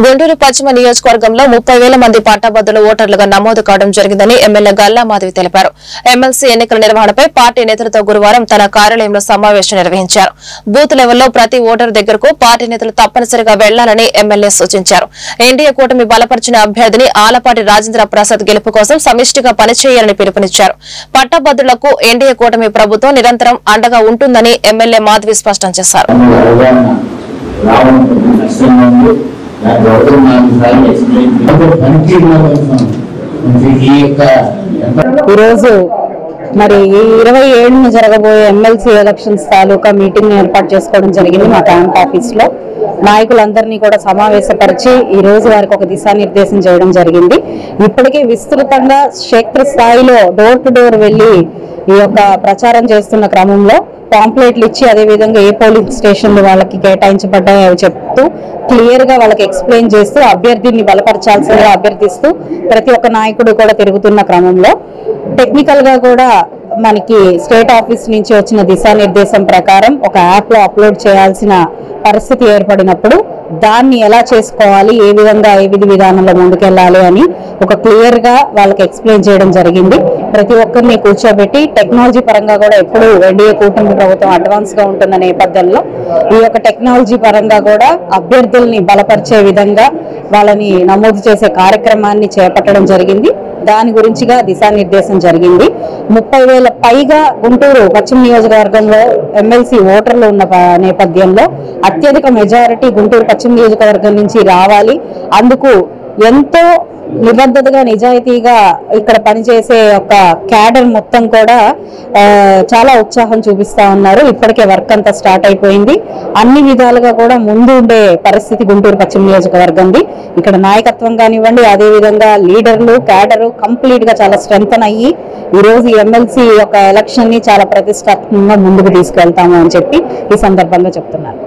గుంటూరు పశ్చిమ నియోజకవర్గంలో 30,000 మంది పట్టభద్రులు ఓటర్లుగా నమోదు కావడం జరిగిందని ఎమ్మెల్యే గల్లా మాధవి తెలిపారు. ఎమ్మెల్సీ ఎన్నికల నిర్వహణపై పార్టీ నేతలతో గురువారం తన కార్యాలయంలో సమావేశం నిర్వహించారు. బూత్ లెవెల్లో ప్రతి ఓటరు దగ్గరకు పార్టీ నేతలు తప్పనిసరిగా వెళ్లాలని ఎమ్మెల్యే సూచించారు. ఎన్డీఏ కూటమి బలపరిచిన అభ్యర్థిని ఆలపాటి రాజేంద్ర ప్రసాద్ గెలుపు కోసం సమిష్టిగా పనిచేయాలని పిలుపునిచ్చారు. పట్టభద్రులకు ఎన్డీఏ కూటమి ప్రభుత్వం నిరంతరం అండగా ఉంటుందని ఎమ్మెల్యే మాధవి స్పష్టం చేశారు. ఈరోజు మరి 27న జరగబోయే ఎమ్మెల్సీ ఎలక్షన్స్ తాలూకా మీటింగ్ ఏర్పాటు చేసుకోవడం జరిగింది. మా క్యాంప్ ఆఫీస్ లో నాయకులందరినీ కూడా సమావేశపరిచి ఈ రోజు వారికి ఒక దిశానిర్దేశం చేయడం జరిగింది. ఇప్పటికే విస్తృతంగా క్షేత్ర స్థాయిలో డోర్ టు డోర్ వెళ్లి ఈ యొక్క ప్రచారం చేస్తున్న క్రమంలో పాంప్లెట్లు ఇచ్చి అదేవిధంగా ఏ పోలింగ్ స్టేషన్లు వాళ్ళకి కేటాయించబడ్డాయో చెప్తూ క్లియర్ గా వాళ్ళకి ఎక్స్ప్లెయిన్ చేస్తూ అభ్యర్థిని బలపరచాల్సిందిగా అభ్యర్థిస్తూ ప్రతి ఒక్క నాయకుడు కూడా తిరుగుతున్న క్రమంలో టెక్నికల్ గా కూడా మనకి స్టేట్ ఆఫీస్ నుంచి వచ్చిన దిశానిర్దేశం ప్రకారం ఒక యాప్ లో అప్లోడ్ చేయాల్సిన పరిస్థితి ఏర్పడినప్పుడు దాన్ని ఎలా చేసుకోవాలి, ఏ విధంగా ఏ విధి విధానంలో ముందుకెళ్లాలి అని ఒక క్లియర్ గా వాళ్ళకి ఎక్స్ప్లెయిన్ చేయడం జరిగింది. ప్రతి ఒక్కరిని కూర్చోబెట్టి టెక్నాలజీ పరంగా కూడా ఎప్పుడు ఎన్డీఏ కూటమి ప్రభుత్వం అడ్వాన్స్ గా ఉంటున్న నేపథ్యంలో ఈ యొక్క టెక్నాలజీ పరంగా కూడా అభ్యర్థుల్ని బలపరిచే విధంగా వాళ్ళని నమోదు చేసే కార్యక్రమాన్ని చేపట్టడం జరిగింది. దాని గురించిగా దిశానిర్దేశం జరిగింది. 30,000 పైగా గుంటూరు పశ్చిమ నియోజకవర్గంలో ఎమ్మెల్సీ ఓటర్లు ఉన్న నేపథ్యంలో అత్యధిక మెజారిటీ గుంటూరు పశ్చిమ నియోజకవర్గం నుంచి రావాలి. అందుకు ఎంతో నిబద్ధతగా నిజాయితీగా ఇక్కడ పనిచేసే ఒక క్యాడర్ మొత్తం కూడా చాలా ఉత్సాహం చూపిస్తా ఉన్నారు. ఇప్పటికే వర్క్ అంతా స్టార్ట్ అయిపోయింది. అన్ని విధాలుగా కూడా ముందు ఉండే పరిస్థితి గుంటూరు పశ్చిమ నియోజకవర్గంది. ఇక్కడ నాయకత్వం కానివ్వండి, అదేవిధంగా లీడర్లు క్యాడరు కంప్లీట్ గా చాలా స్ట్రెంగ్తన్ అయ్యి ఈ రోజు ఎమ్మెల్సీ యొక్క ఎలక్షన్ ని చాలా ప్రతిష్టాత్మకంగా ముందుకు తీసుకెళ్తాము అని చెప్పి ఈ సందర్భంగా చెప్తున్నారు.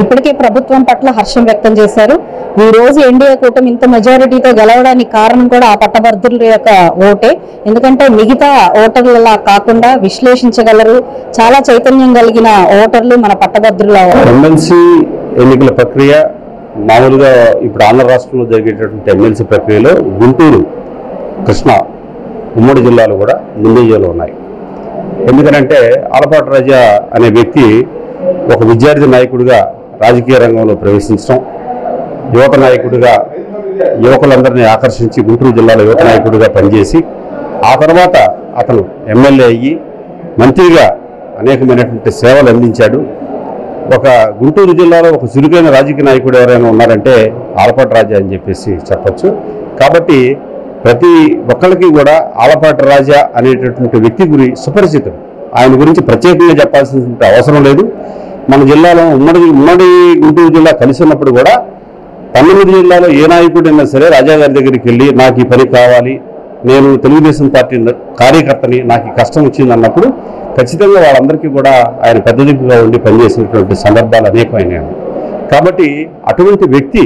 ఇప్పటికే ప్రభుత్వం పట్ల హర్షం వ్యక్తం చేశారు. ఈ రోజు ఎన్డీఏ కూటమి ఇంత మెజారిటీతో గెలవడానికి కారణం కూడా ఆ పట్టభద్రుల యొక్క ఓటే. ఎందుకంటే మిగతా ఓటర్లలా కాకుండా విశ్లేషించగలరు, చాలా చైతన్యం కలిగిన ఓటర్లు మన పట్టభద్రుల. ఎమ్మెల్సీ ఎన్నికల ప్రక్రియ మామూలుగా ఇప్పుడు ఆంధ్ర రాష్ట్రంలో జరిగేటటువంటి ఎమ్మెల్సీ ప్రక్రియలో గుంటూరు, కృష్ణా ఉమ్మడి జిల్లాలు కూడా ముందంజలో ఉన్నాయి. ఎందుకనంటే ఆలపాటి రాజా అనే వ్యక్తి ఒక విద్యార్థి నాయకుడిగా రాజకీయ రంగంలో ప్రవేశించడం, యువత నాయకుడిగా యువకులందరినీ ఆకర్షించి గుంటూరు జిల్లాలో యువత నాయకుడిగా పనిచేసి ఆ తర్వాత అతను ఎమ్మెల్యే అయ్యి మంత్రిగా అనేకమైనటువంటి సేవలు అందించాడు. ఒక గుంటూరు జిల్లాలో ఒక చురుకైన రాజకీయ నాయకుడు ఎవరైనా ఉన్నారంటే ఆలపాటి రాజా అని చెప్పేసి చెప్పచ్చు. కాబట్టి ప్రతి ఒక్కరికి కూడా ఆలపాటి రాజా అనేటటువంటి వ్యక్తి గురించి సుపరిచితుడు. ఆయన గురించి ప్రత్యేకంగా చెప్పాల్సిన అవసరం లేదు. మన జిల్లాలో ఉమ్మడి గుంటూరు జిల్లా కలిసి ఉన్నప్పుడు కూడా 19 జిల్లాలో ఏ నాయకుడైనా సరే రాజా గారి దగ్గరికి వెళ్ళి నాకు ఈ పని కావాలి, నేను తెలుగుదేశం పార్టీ కార్యకర్తని, నాకు ఈ కష్టం వచ్చింది అన్నప్పుడు ఖచ్చితంగా వాళ్ళందరికీ కూడా ఆయన పెద్ద దిక్కుగా ఉండి పనిచేసినటువంటి సందర్భాలు అనేకమైనవి. కాబట్టి అటువంటి వ్యక్తి